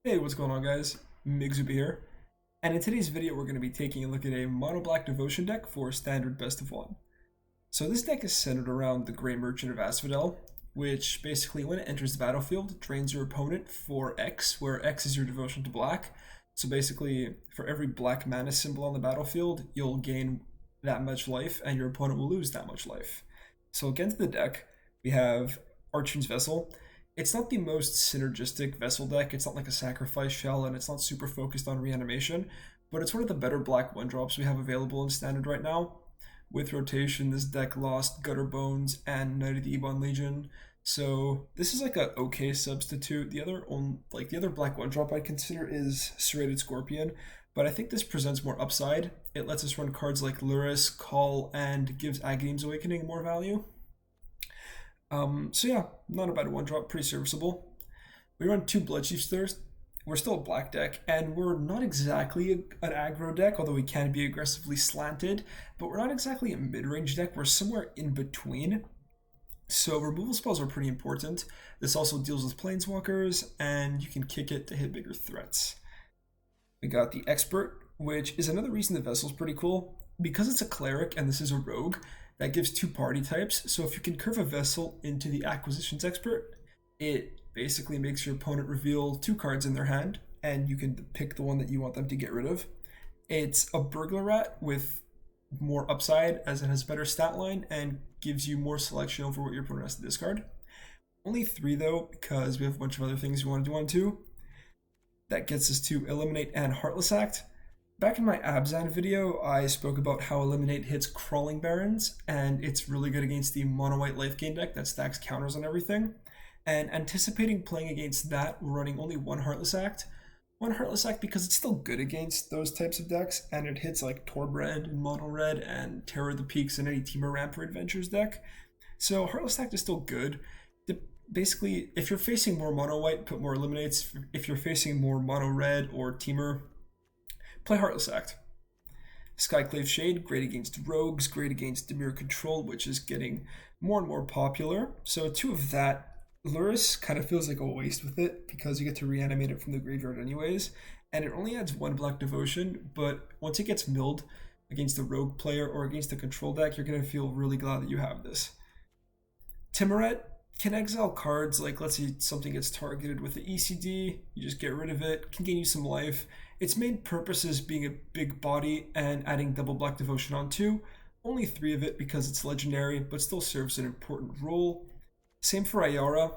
Hey, what's going on, guys? Migzubi here, and in today's video we're going to be taking a look at a mono black devotion deck for standard best of one. So this deck is centered around the Grey Merchant of Asphodel, which basically when it enters the battlefield drains your opponent for X, where X is your devotion to black. So basically for every black mana symbol on the battlefield, you'll gain that much life and your opponent will lose that much life. So against the deck, we have Archon's Vessel. It's not the most synergistic Vessel deck. It's not like a Sacrifice Shell, and it's not super focused on reanimation, but it's one of the better black 1-drops we have available in Standard right now. With rotation, this deck lost Gutter Bones and Knight of the Ebon Legion, so this is like a okay substitute. The other black 1-drop I'd consider is Serrated Scorpion, but I think this presents more upside. It lets us run cards like Luris, Call, and gives Agadeem's Awakening more value. So yeah, not a bad 1-drop, pretty serviceable. We run two Bloodchief's Thirst. We're still a black deck, and we're not exactly an aggro deck, although we can be aggressively slanted, but we're not exactly a mid-range deck. We're somewhere in between. So removal spells are pretty important. This also deals with planeswalkers, and you can kick it to hit bigger threats. We got the Expert, which is another reason the Vessel's pretty cool. Because it's a cleric and this is a rogue, that gives two party types. So if you can curve a Vessel into the Acquisitions Expert, it basically makes your opponent reveal two cards in their hand, and you can pick the one that you want them to get rid of. It's a Burglar Rat with more upside, as it has better stat line and gives you more selection over what your opponent has to discard. Only three though, because we have a bunch of other things we want to do on two. That gets us to Eliminate and Heartless Act. Back in my Abzan video, I spoke about how Eliminate hits Crawling Barons, and it's really good against the mono-white life gain deck that stacks counters on everything. And anticipating playing against that, we're running only one Heartless Act. One Heartless Act because it's still good against those types of decks, and it hits like Torbrand in mono red and Terror of the Peaks in any Temur Rampart Adventures deck. So Heartless Act is still good. Basically, if you're facing more mono white, put more Eliminates. If you're facing more mono red or Temur, play Heartless Act. Skyclave Shade, great against rogues, great against Dimir Control, which is getting more and more popular. So two of that. Luris kind of feels like a waste with it because you get to reanimate it from the graveyard anyways, and it only adds one black devotion, but once it gets milled against a rogue player or against a control deck, you're going to feel really glad that you have this. Timoret can exile cards, like let's say something gets targeted with the ECD, you just get rid of it, can gain you some life. Its main purpose is being a big body and adding double black devotion on two. Only three of it because it's legendary, but still serves an important role. Same for Ayara,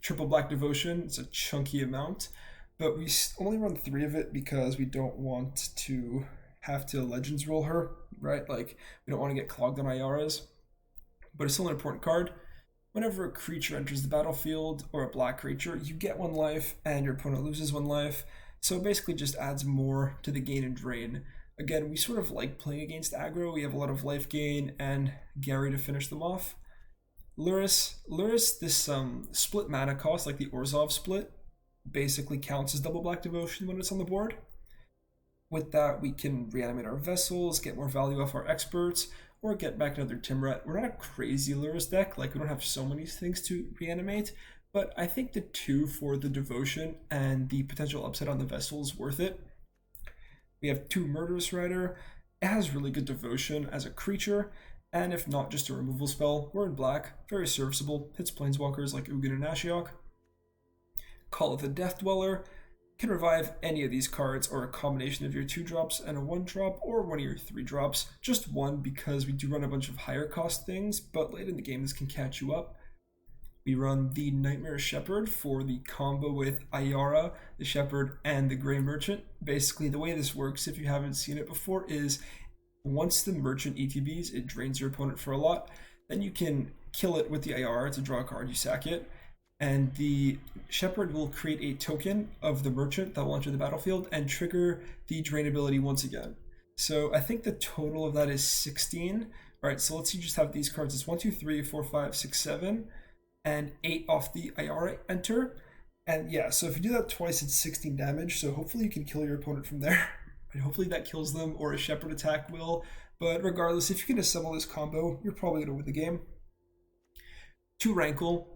triple black devotion, it's a chunky amount, but we only run three of it because we don't want to have to legends roll her, right? Like, we don't want to get clogged on Ayaras, but it's still an important card. Whenever a creature enters the battlefield, or a black creature, you get one life and your opponent loses one life, so it basically just adds more to the gain and drain. Again, we sort of like playing against aggro, we have a lot of life gain and Gary to finish them off. Luris, this split mana cost, like the Orzhov split, basically counts as double black devotion when it's on the board. With that, we can reanimate our vessels, get more value off our experts, or get back another Timrat. We're not a crazy Luris deck, like we don't have so many things to reanimate, but I think the two for the devotion and the potential upset on the vessel is worth it. We have two Murderous Rider. It has really good devotion as a creature, and if not just a removal spell, we're in black, very serviceable, hits planeswalkers like Ugin and Ashiok. Call of the Death Dweller, can revive any of these cards or a combination of your 2-drops and a 1-drop or one of your 3-drops. Just one because we do run a bunch of higher cost things, but late in the game this can catch you up. We run the Nightmare Shepherd for the combo with Ayara, the Shepherd, and the Grey Merchant. Basically, the way this works, if you haven't seen it before, is once the Merchant ETBs, it drains your opponent for a lot. Then you can kill it with the Ayara to draw a card, you sack it. And the Shepherd will create a token of the Merchant that will enter the battlefield and trigger the drain ability once again. So I think the total of that is 16. Alright, so let's see, just have these cards. It's 1, 2, 3, 4, 5, 6, 7, and 8 off the Ayara enter. And yeah, so if you do that twice, it's 16 damage. So hopefully you can kill your opponent from there. And hopefully that kills them, or a Shepherd attack will. But regardless, if you can assemble this combo, you're probably going to win the game. 2 Rankle.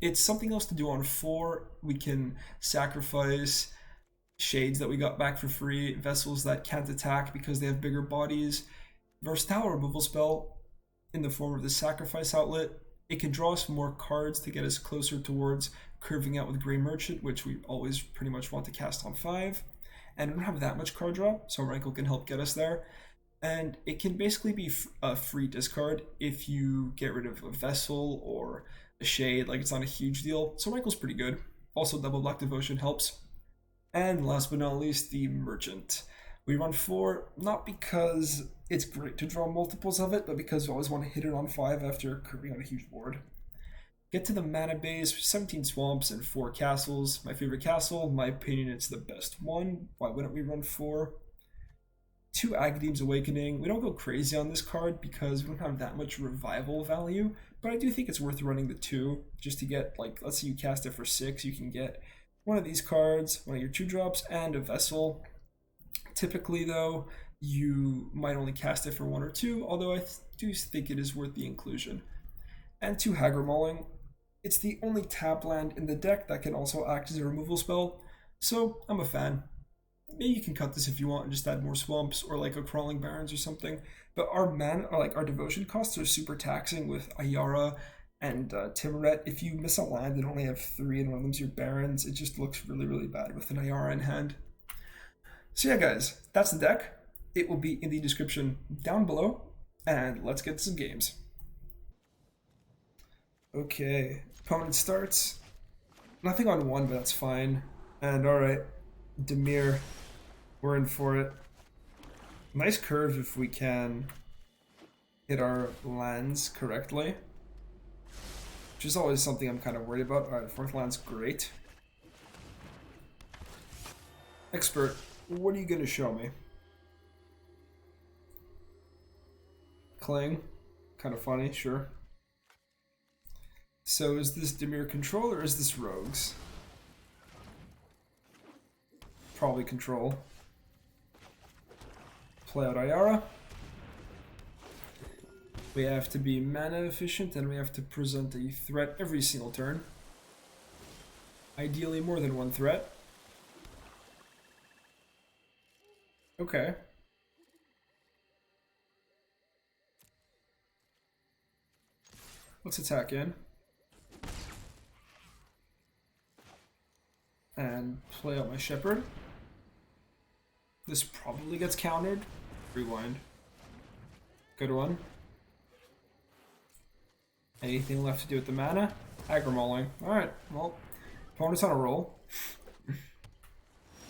It's something else to do on 4. We can sacrifice shades that we got back for free, vessels that can't attack because they have bigger bodies, versatile removal spell in the form of the sacrifice outlet. It can draw us more cards to get us closer towards curving out with Grey Merchant, which we always pretty much want to cast on 5. And we don't have that much card draw, so Rankle can help get us there. And it can basically be a free discard if you get rid of a vessel or a shade. Like, it's not a huge deal, so Rankle's pretty good. Also, double black devotion helps. And last but not least, the Merchant. We run 4, not because it's great to draw multiples of it, but because we always want to hit it on 5 after curving out a huge board. Get to the mana base, 17 swamps and 4 castles. My favorite castle, in my opinion, it's the best one. Why wouldn't we run 4? 2 Agadeem's Awakening. We don't go crazy on this card because we don't have that much revival value, but I do think it's worth running the 2 just to get, like, let's say you cast it for 6, you can get one of these cards, one of your 2-drops, and a vessel. Typically, though, you might only cast it for 1 or 2, although I do think it is worth the inclusion. And 2 Haggard Mauling. It's the only tap land in the deck that can also act as a removal spell, so I'm a fan. Maybe you can cut this if you want and just add more swamps or like a Crawling Barrens or something. But our our devotion costs are super taxing with Ayara and Timuret. If you miss a land and only have 3 and one of them's your Barrens, it just looks really, really bad with an Ayara in hand. So yeah, guys, that's the deck. It will be in the description down below, and let's get to some games. Okay, opponent starts. Nothing on 1, but that's fine. And alright, Dimir, we're in for it. Nice curve if we can hit our lands correctly, which is always something I'm kind of worried about. Alright, 4th land's great. Expert, what are you going to show me? Cling, kind of funny, sure. So is this Dimir control or is this rogues? Probably control. Play out Ayara. We have to be mana efficient and we have to present a threat every single turn. Ideally more than 1 threat. Okay. Let's attack in. And play out my Shepherd. This probably gets countered. Rewind. Good one. Anything left to do with the mana? Haggard Mauling. Alright, well, opponent's on a roll.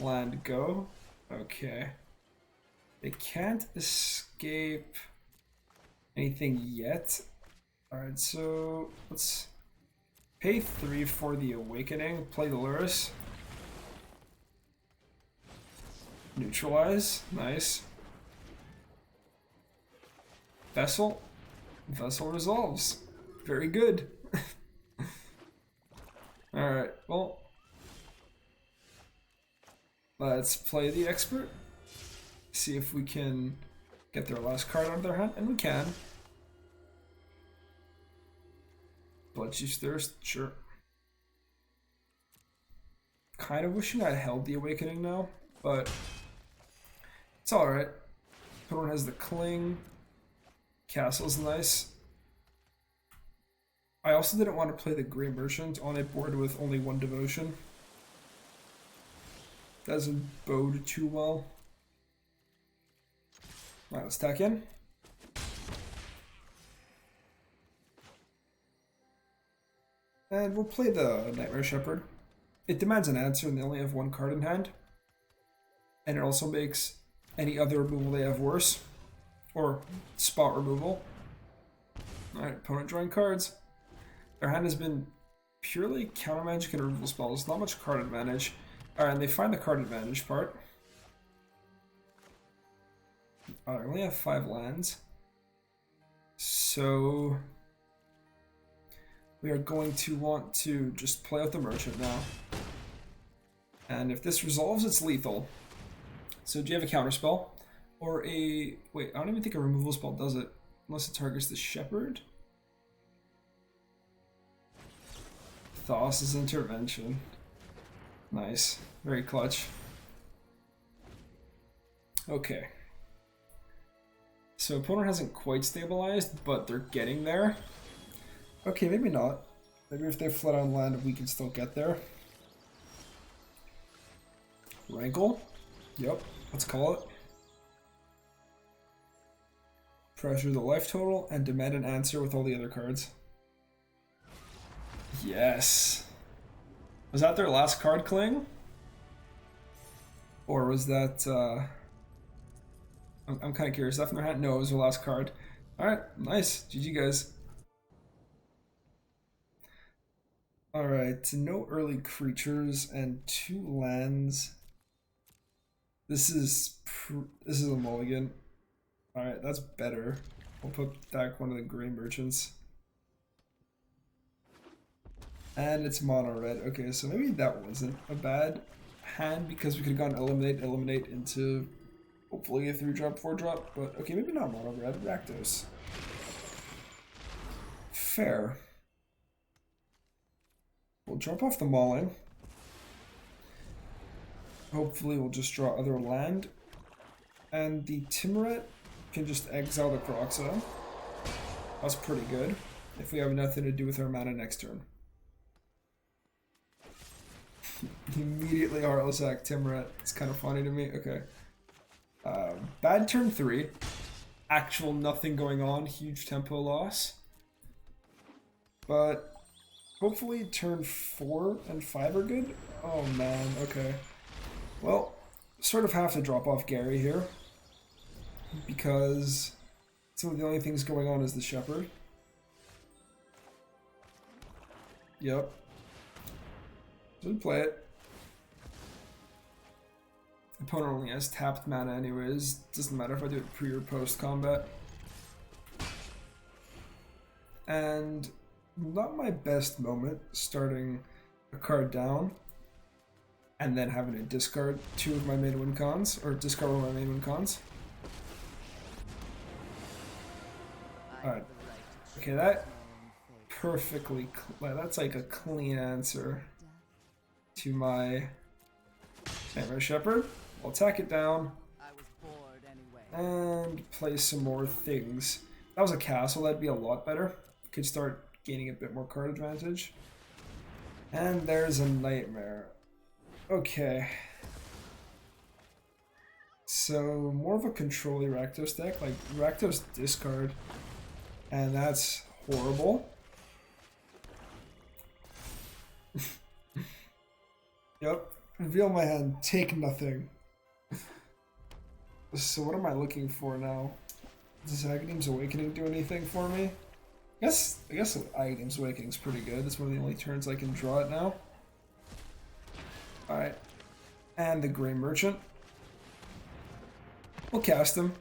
Land go. Okay. They can't escape anything yet. Alright, so let's pay 3 for the Awakening, play the Luris. Neutralize, nice. Vessel. Vessel resolves. Very good. Alright, well. Let's play the Expert. See if we can get their last card out of their hand, and we can. Bloodchief's Thirst, sure. Kind of wishing I held the Awakening now, but it's alright. Opponent has the Cling. Castle's nice. I also didn't want to play the Grey Merchant on a board with only 1 devotion. Doesn't bode too well. Alright, let's attack in. And we'll play the Nightmare Shepherd. It demands an answer and they only have 1 card in hand. And it also makes any other removal they have worse. Or spot removal. Alright, opponent drawing cards. Their hand has been purely counter magic and removal spells, not much card advantage. Alright, and they find the card advantage part. Alright, I only have 5 lands. So we are going to want to just play out the Merchant now. And if this resolves, it's lethal. So do you have a counter spell? Or a... Wait, I don't even think a removal spell does it. Unless it targets the Shepherd. Thos' Intervention. Nice. Very clutch. Okay. So opponent hasn't quite stabilized, but they're getting there. Okay, maybe not. Maybe if they flood on land, we can still get there. Rankle? Yep, let's call it. Pressure the life total and demand an answer with all the other cards. Yes. Was that their last card, Kling? Or was that, I'm kind of curious. Left in their hand? No, it was their last card. Alright, nice. GG, guys. Alright, no early creatures and 2 lands. This is a mulligan. Alright, that's better. We'll put back one of the gray merchants. And it's mono red. Okay, so maybe that wasn't a bad hand because we could have gone eliminate into hopefully a 3-drop, 4-drop. But okay, maybe not mono red. Rakdos. Fair. We'll drop off the mauling. Hopefully we'll just draw other land. And the Timuret can just exile the Croxa. That's pretty good. If we have nothing to do with our mana next turn. Immediately Heartless Act Timuret. It's kind of funny to me. Okay. Bad turn 3. Actual nothing going on. Huge tempo loss. But hopefully turn 4 and 5 are good. Oh man, okay. Well, sort of have to drop off Gary here. Because some of the only things going on is the Shepherd. Yep. Didn't play it. Opponent only has tapped mana anyways. Doesn't matter if I do it pre or post combat. And not my best moment starting a card down and then having to discard 2 of my main win cons, or discard one of my main win cons. Alright. Okay, that perfectly, that's like a clean answer to my Nightmare Shepherd. I'll attack it down and play some more things. If that was a castle, that'd be a lot better. Could start gaining a bit more card advantage. And there's a Nightmare. Okay. So, more of a control-y Rakdos deck. Like, Rakdos discard. And that's horrible. Yep. Reveal my hand. Take nothing. So what am I looking for now? Does Aghanim's Awakening do anything for me? I guess Aghanim's Awakening's pretty good. It's one of the only turns I can draw it now. Alright. And the Gray Merchant. We'll cast him.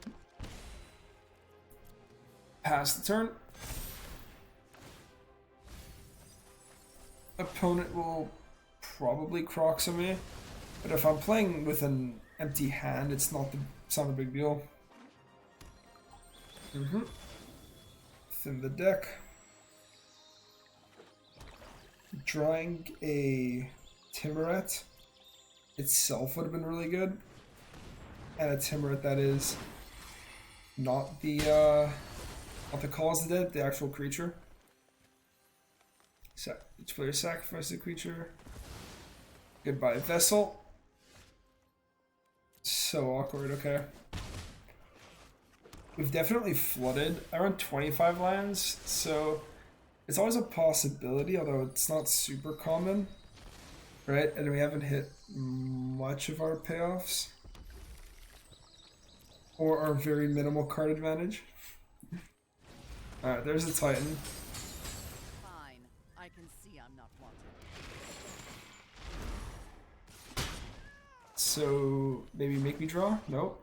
Pass the turn. Opponent will probably Croxa me. But if I'm playing with an empty hand, it's not a big deal. Thin the deck. Drawing a Timuret itself would have been really good. And a Timuret that is not the Cause of the Dead, the actual creature. So each player sacrifices a creature. Goodbye, Vessel. So awkward, okay. We've definitely flooded. I run 25 lands, so it's always a possibility, although it's not super common. Right? And we haven't hit much of our payoffs. Or our very minimal card advantage. Alright, there's a Titan. Fine. I can see I'm not wanted. So maybe make me draw? Nope.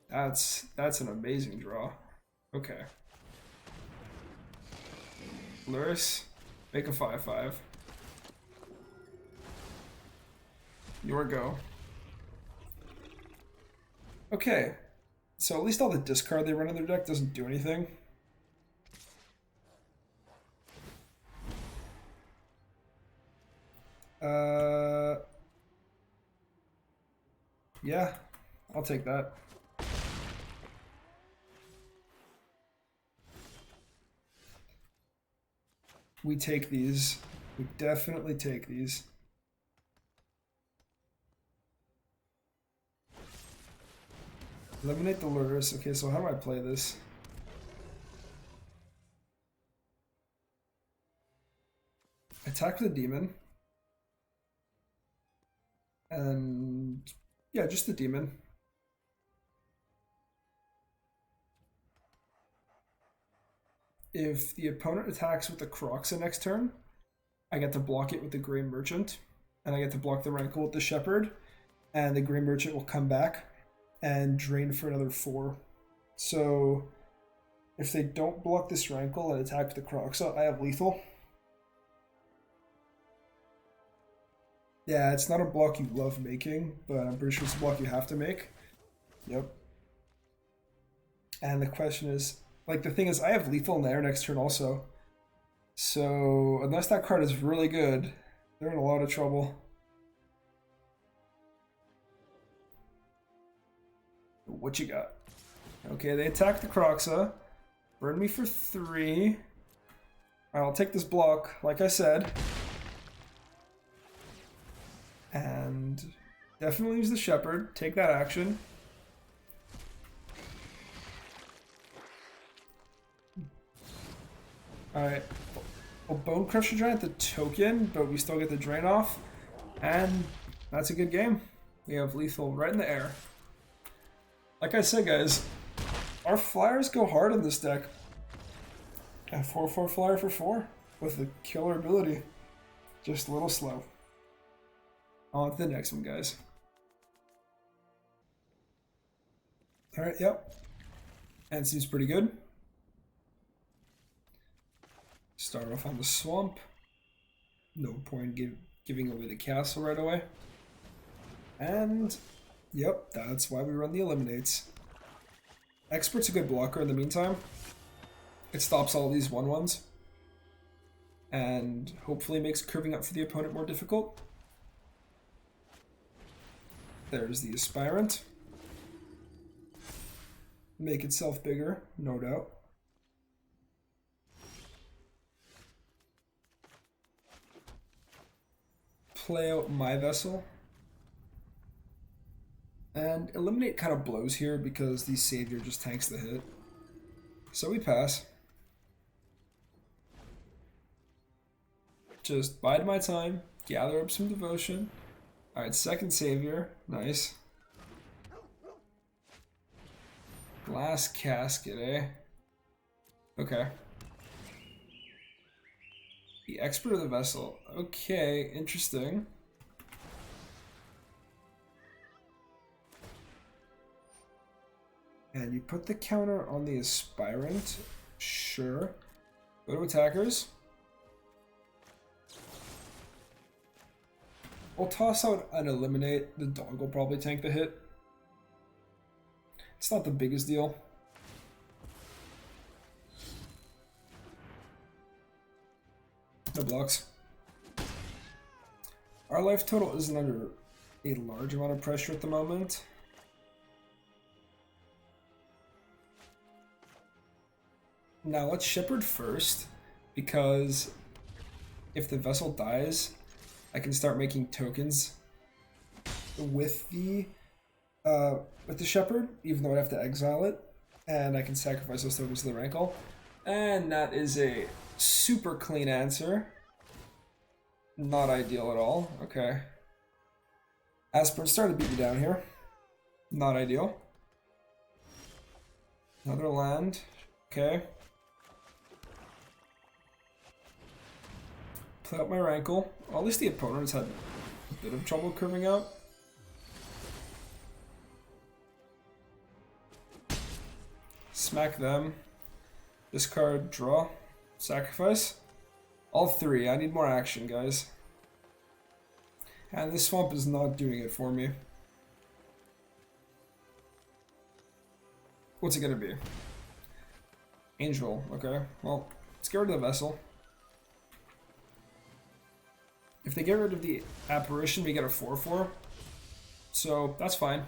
That's an amazing draw. Okay. Luris, make a 5/5. Your go. Okay. So at least all the discard they run in their deck doesn't do anything. Yeah. I'll take that. We take these. We definitely take these. Eliminate the lures. Okay, so how do I play this? Attack the demon. And yeah, just the demon. If the opponent attacks with the Croxa next turn, I get to block it with the Grey Merchant, and I get to block the Rankle with the Shepherd, and the Grey Merchant will come back and drain for another 4. So if they don't block this Rankle and attack with the Croxa, I have lethal. Yeah, it's not a block you love making, but I'm pretty sure it's a block you have to make. Yep. And the question is, like, the thing is, I have lethal in there next turn also. So unless that card is really good, they're in a lot of trouble. What you got? Okay, they attack the Croxa. Burn me for 3. Alright, I'll take this block, like I said. And definitely use the Shepherd. Take that action. Alright. Well, Bone Crusher Giant the token, but we still get the drain off. And that's a good game. We have lethal right in the air. Like I said, guys, our flyers go hard in this deck. A 4/4 flyer for 4 with a killer ability. Just a little slow. On to the next one, guys. Alright, yep. And seems pretty good. Start off on the swamp. No point giving away the castle right away. And, yep, that's why we run the eliminates. Expert's a good blocker in the meantime. It stops all these 1/1s. And hopefully makes curving up for the opponent more difficult. There's the Aspirant. Make itself bigger, no doubt. Play out my vessel. And eliminate kind of blows here because the Savior just tanks the hit. So we pass. Just bide my time, gather up some devotion. Alright, second Savior. Nice. Glass Casket, eh? Okay. The Expert of the Vessel. Okay, interesting. And you put the counter on the Aspirant. Sure. Go to attackers. We'll toss out an eliminate. The dog will probably tank the hit. It's not the biggest deal. No blocks. Our life total isn't under a large amount of pressure at the moment. Now let's Shepherd first, because if the vessel dies, I can start making tokens with the Shepherd, even though I'd have to exile it, and I can sacrifice those tokens to the Rankle. And that is a super clean answer. Not ideal at all. Okay. Aspirant started to beat me down here. Not ideal. Another land. Okay. Play out my Rankle. Well, at least the opponent has had a bit of trouble curving out. Smack them. Discard, draw, sacrifice. All 3. I need more action, guys. And this swamp is not doing it for me. What's it gonna be? Angel, okay. Well, let's get rid of the vessel. If they get rid of the apparition, we get a 4/4. So that's fine.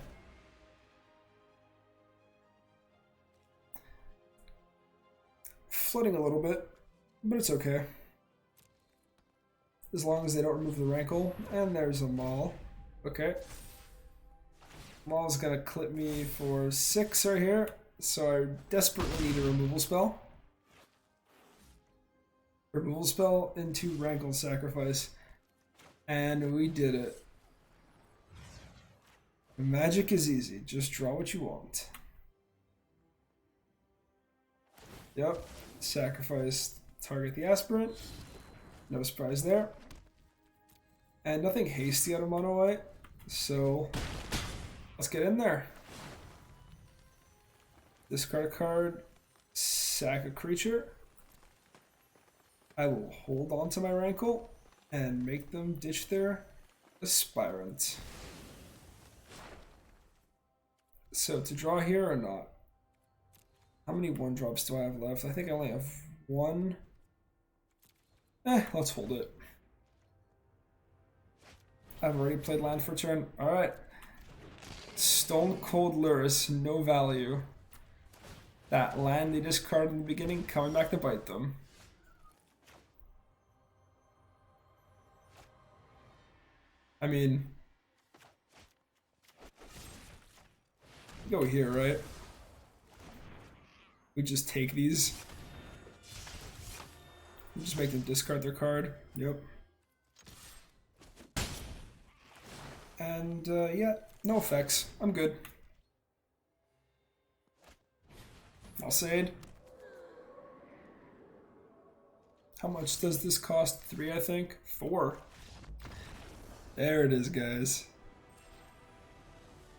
flooding a little bit, but it's okay. As long as they don't remove the rankle. And there's a Maul. Okay. Maul's gonna clip me for 6 right here, so I desperately need a removal spell. Removal spell into rankle sacrifice. And we did it. Magic is easy, just draw what you want. Yep, sacrifice, target the aspirant. No surprise there. And nothing hasty out of mono white, so let's get in there. Discard a card, sack a creature. I will hold on to my rankle and make them ditch their aspirant. So to draw here or not? How many 1-drops do I have left? I think I only have 1. Let's hold it. I've already played land for turn. Alright. Stone Cold Lurrus, no value. That land they discarded in the beginning, coming back to bite them. I mean, go here, right? We just take these. We just make them discard their card. Yep. And yeah, no effects. I'm good. Alsaid. How much does this cost? 3, I think. 4. There it is, guys.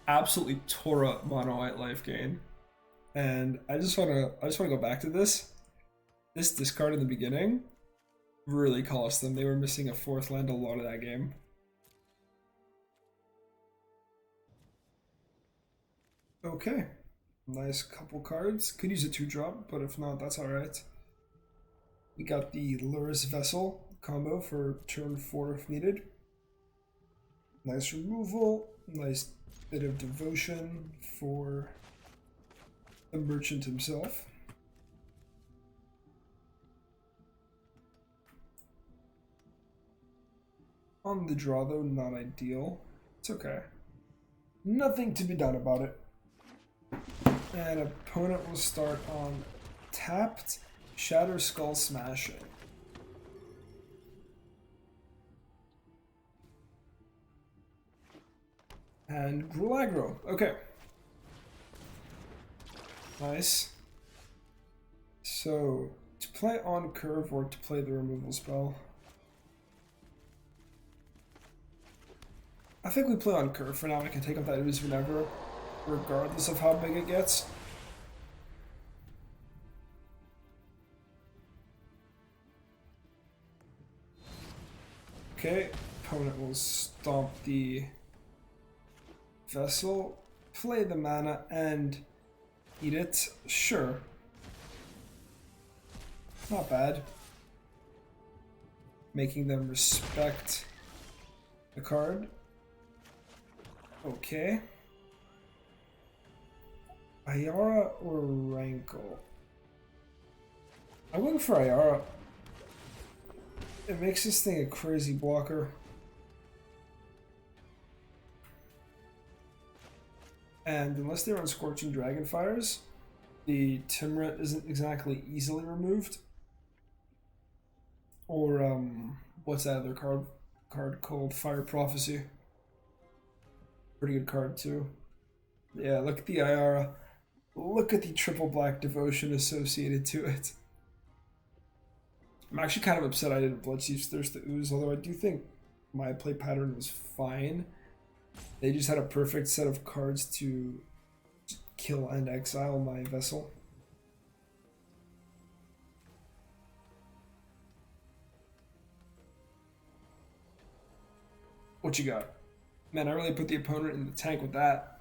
Absolutely tore up mono white life gain. And I just wanna go back to this. This discard in the beginning really cost them. They were missing a 4th land a lot of that game. Okay. Nice couple cards. Could use a 2-drop, but if not, that's alright. We got the Lurrus Vessel combo for turn 4 if needed. Nice removal, nice bit of devotion for the merchant himself. On the draw though, not ideal. It's okay. Nothing to be done about it. And opponent will start on tapped Shatter Skull Smashing. And Gruul Aggro. Okay. Nice. So, to play on curve or to play the removal spell? I think we play on curve for now. I can take up that ooze whenever, regardless of how big it gets. Okay, opponent will stomp the vessel, play the mana, and eat it. Sure. Not bad. Making them respect the card. Okay. Ayara or Rankle? I'm going for Ayara. It makes this thing a crazy blocker. And unless they're on Scorching Dragonfires, the Timret isn't exactly easily removed. Or, what's that other card called? Fire Prophecy. Pretty good card, too. Yeah, look at the Ayara. Look at the triple black devotion associated to it. I'm actually kind of upset I didn't Bloodseep's Thirst to Ooze, although I do think my play pattern was fine. They just had a perfect set of cards to kill and exile my vessel. What you got? Man, I really put the opponent in the tank with that.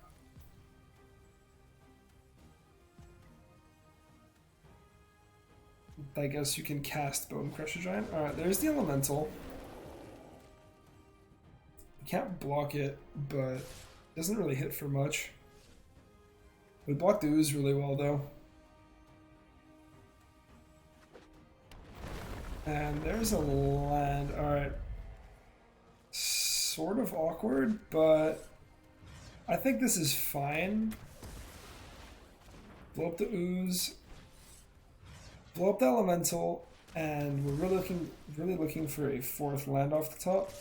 I guess you can cast Bone Crusher Giant. Alright, there's the Elemental. You can't block it, but it doesn't really hit for much. We blocked the Ooze really well, though. And there's a land. Alright. Sort of awkward, but I think this is fine. Blow up the ooze. Blow up the elemental. And we're really looking for a fourth land off the top.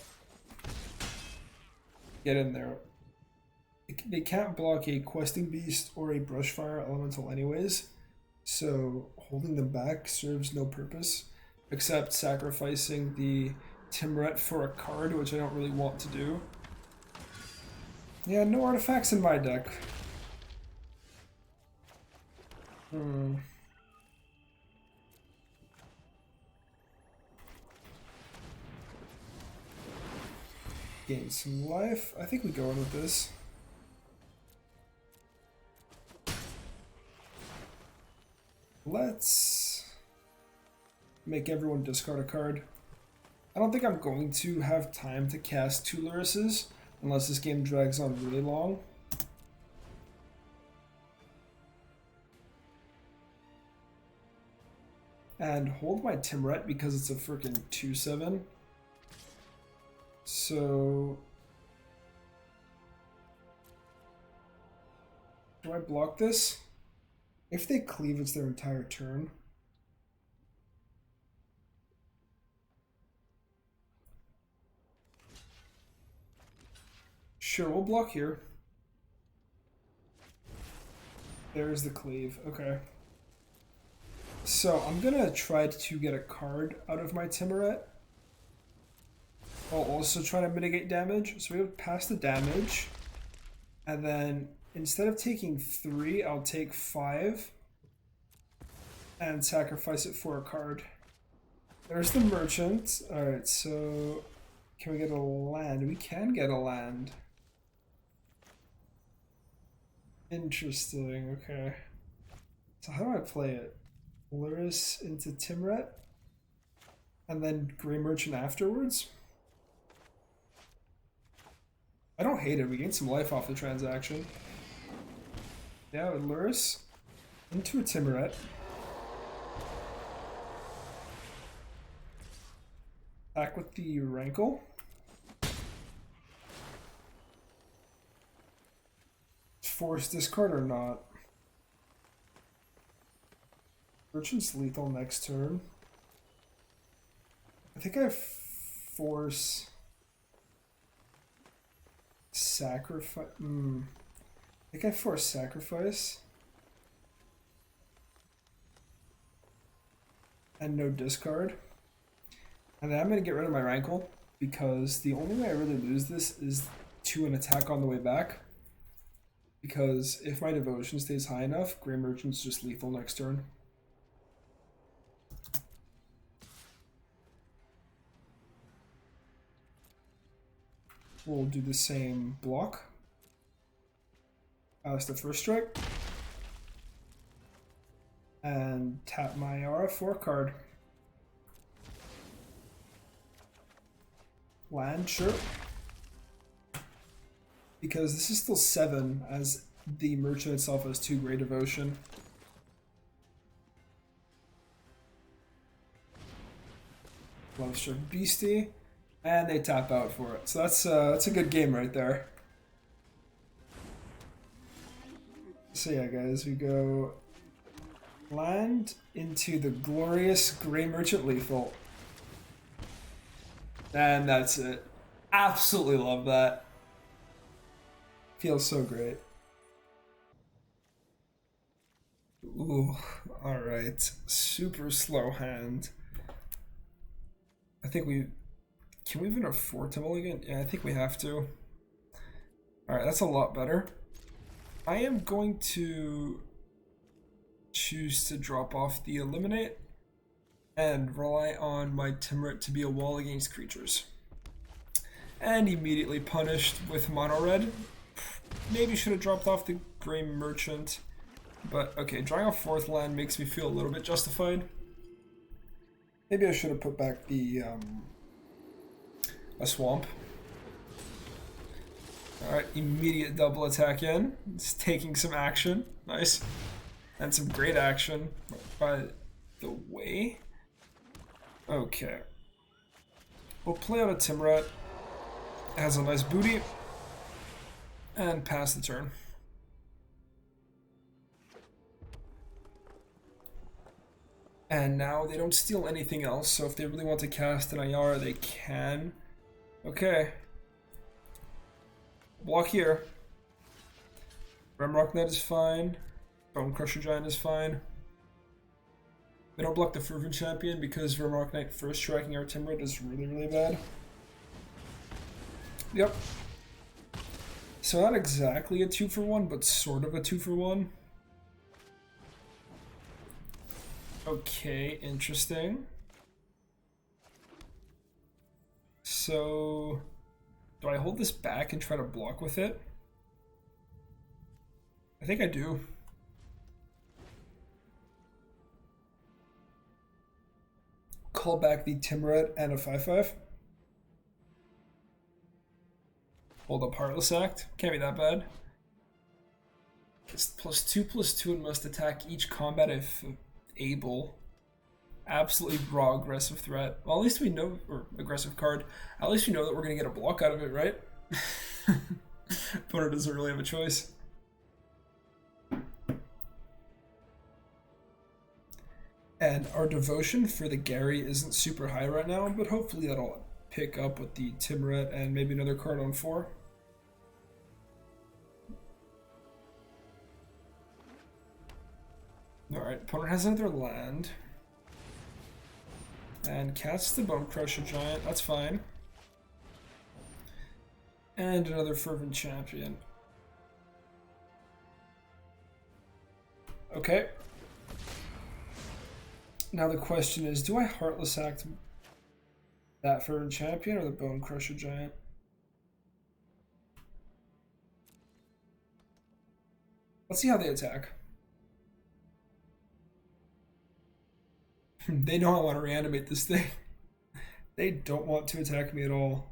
Get in there. They can't block a questing beast or a brushfire elemental anyways, so holding them back serves no purpose except sacrificing the Timret for a card, which I don't really want to do. Yeah, no artifacts in my deck. Gain some life. I think we go in with this. Let's make everyone discard a card. I don't think I'm going to have time to cast 2 Lyrises unless this game drags on really long. And hold my Timret because it's a freaking 2/7. So do I block this? If they cleave, it's their entire turn. Sure, we'll block here. There's the cleave. Okay. So I'm gonna try to get a card out of my Timuret. I'll also try to mitigate damage. So we have pass the damage. And then instead of taking 3, I'll take 5 and sacrifice it for a card. There's the merchant. Alright, so can we get a land? We can get a land. Interesting, okay. So how do I play it? Luris into Timret? And then Grey Merchant afterwards? I don't hate it, we gain some life off the transaction. Yeah, with Luris into a Timret. Back with the Rankle. Force discard or not? Merchant's lethal next turn. I think I force sacrifice. I think I force sacrifice. And no discard. And then I'm going to get rid of my Rankle because the only way I really lose this is to an attack on the way back. Because if my devotion stays high enough, Grey Merchant's just lethal next turn. We'll do the same block as the first strike. And tap my RF4 card. Land, sure. Because this is still 7, as the merchant itself has 2 Grey Devotion. Lovestruck Beastie, and they tap out for it. So that's a good game right there. So yeah, guys, we go land into the glorious Grey Merchant lethal. And that's it. Absolutely love that. Feels so great. Ooh, alright. Super slow hand. I think we... Can we even afford to mulligan? Yeah, I think we have to. Alright, that's a lot better. I am going to choose to drop off the Eliminate and rely on my Timret to be a wall against creatures. And immediately punished with mono red. Maybe should have dropped off the Grey Merchant. But okay, drawing a 4th land makes me feel a little bit justified. Maybe I should have put back the a swamp. Alright, immediate double attack in. It's taking some action. Nice. And some great action by the way. Okay. We'll play out a Timrat. Has a nice booty. And pass the turn. And now they don't steal anything else, so if they really want to cast an IR, they can. Okay. Block here. Remrock Knight is fine. Bone Crusher Giant is fine. They don't block the Fervent Champion because Remrock Knight first striking our Timber is really, really bad. Yep. So not exactly a 2-for-1, but sort of a 2-for-1. Okay, interesting. So, do I hold this back and try to block with it? I think I do. Call back the Timret and a 5/5. Hold up Heartless Act. Can't be that bad. It's +2/+2 and must attack each combat if able. Absolutely raw aggressive threat. Well, at least we know, or aggressive card. At least we know that we're gonna get a block out of it, right? Opponent doesn't really have a choice. And our devotion for the Gary isn't super high right now, but hopefully that'll pick up with the Timret and maybe another card on 4. Alright, opponent has another land. And casts the Bone Crusher Giant, that's fine. And another Fervent Champion. Okay. Now the question is, do I Heartless Act that Fervent Champion or the Bone Crusher Giant? Let's see how they attack. They know I want to reanimate this thing. They don't want to attack me at all.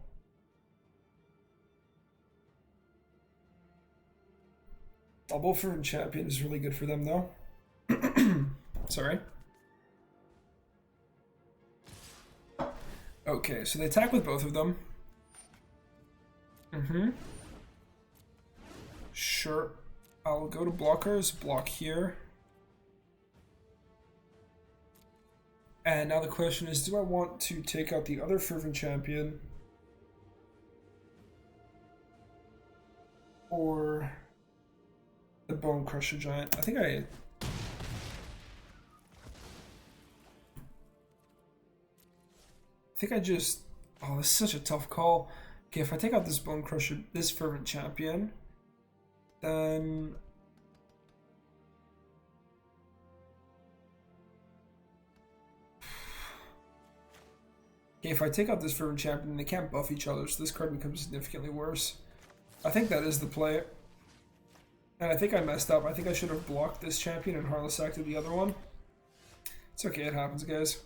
Double Fervent Champion is really good for them though. Sorry. Okay, so they attack with both of them. Sure. I'll go to blockers, block here. And now the question is, do I want to take out the other Fervent Champion? Or the Bone Crusher Giant? I think I just... Oh, this is such a tough call. Okay, if I take out this Bone Crusher, this Fervent Champion, then... Okay, if I take out this Fervent Champion, they can't buff each other, so this card becomes significantly worse. I think that is the play. And I think I messed up. I think I should have blocked this champion and Heartless Acted the other one. It's okay, it happens, guys.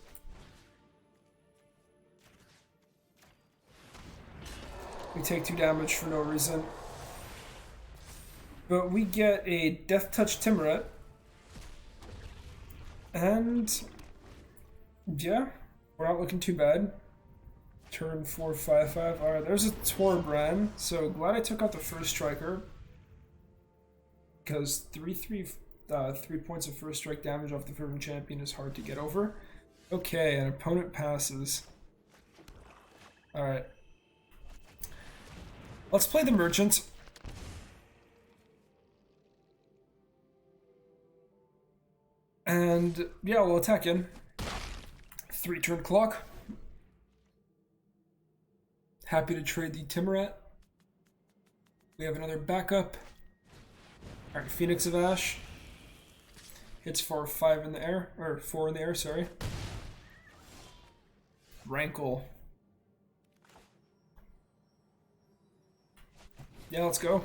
We take 2 damage for no reason. But we get a Death Touch Timeret. And... yeah, we're not looking too bad. Turn 4, 5/5. Alright, there's a Torbran. So glad I took out the first striker. Because 3 points of first strike damage off the Fervent Champion is hard to get over. Okay, an opponent passes. Alright. Let's play the Merchant. And yeah, we'll attack in. 3-turn clock. Happy to trade the Timeret. We have another backup. Alright, Phoenix of Ash. Hits for 5 in the air, or 4 in the air, sorry. Rankle. Yeah, let's go.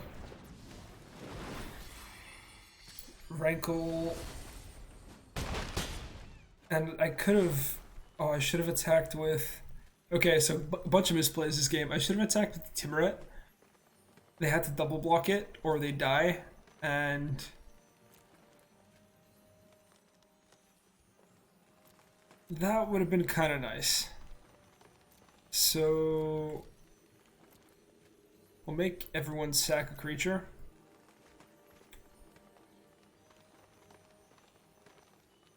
Rankle. And I could have... Oh, I should have attacked with... Okay, so a bunch of misplays this game. I should have attacked with the Timeret. They had to double block it, or they die. And... That would have been kind of nice. So we'll make everyone sack a creature.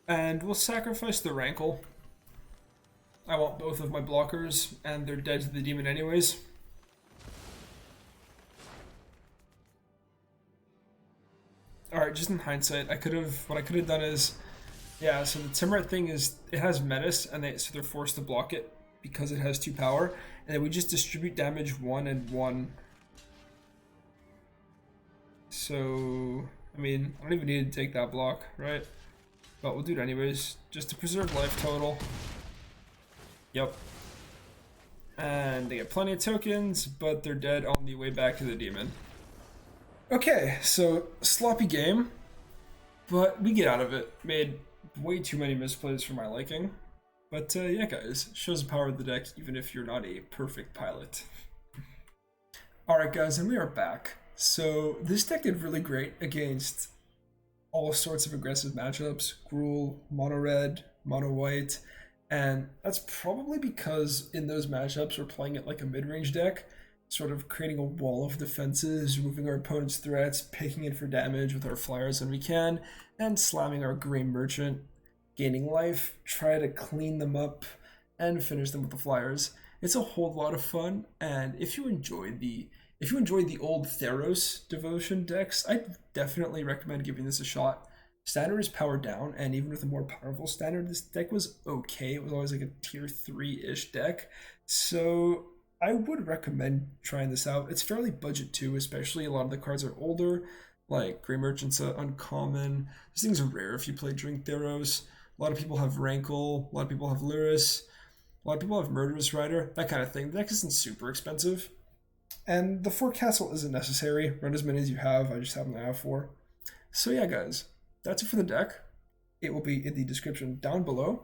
And we'll sacrifice the Rankle. I want both of my blockers, and they're dead to the demon anyways. Alright, just in hindsight, what I could have done is, yeah, so the Timrat thing is, it has Menace, and so they're forced to block it because it has 2 power, and then we just distribute damage 1 and 1. So, I mean, I don't even need to take that block, right? But we'll do it anyways, just to preserve life total. Yep. And they get plenty of tokens, but they're dead on the way back to the demon. Okay, so sloppy game, but we get out of it. Made way too many misplays for my liking. But yeah, guys, shows the power of the deck even if you're not a perfect pilot. Alright guys, and we are back. So this deck did really great against all sorts of aggressive matchups. Gruul, mono red, mono white, and that's probably because in those matchups we're playing it like a mid-range deck, sort of creating a wall of defenses, removing our opponent's threats, picking in for damage with our flyers when we can, and slamming our Grey Merchant, gaining life, try to clean them up, and finish them with the flyers. It's a whole lot of fun, and if you enjoyed the old Theros devotion decks, I definitely recommend giving this a shot. Standard is powered down, and even with a more powerful standard, this deck was okay. It was always like a tier 3-ish deck. So I would recommend trying this out. It's fairly budget too, especially a lot of the cards are older, like Grey Merchant's uncommon. These things are rare if you play Drink Theros. A lot of people have Rankle, a lot of people have Luris, a lot of people have Murderous Rider, that kind of thing. The deck isn't super expensive. And the 4 castle isn't necessary. Run as many as you have. I just happen to have 4. So yeah, guys, that's it for the deck. It will be in the description down below.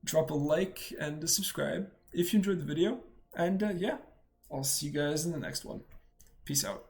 Drop a like and a subscribe if you enjoyed the video. And yeah, I'll see you guys in the next one. Peace out.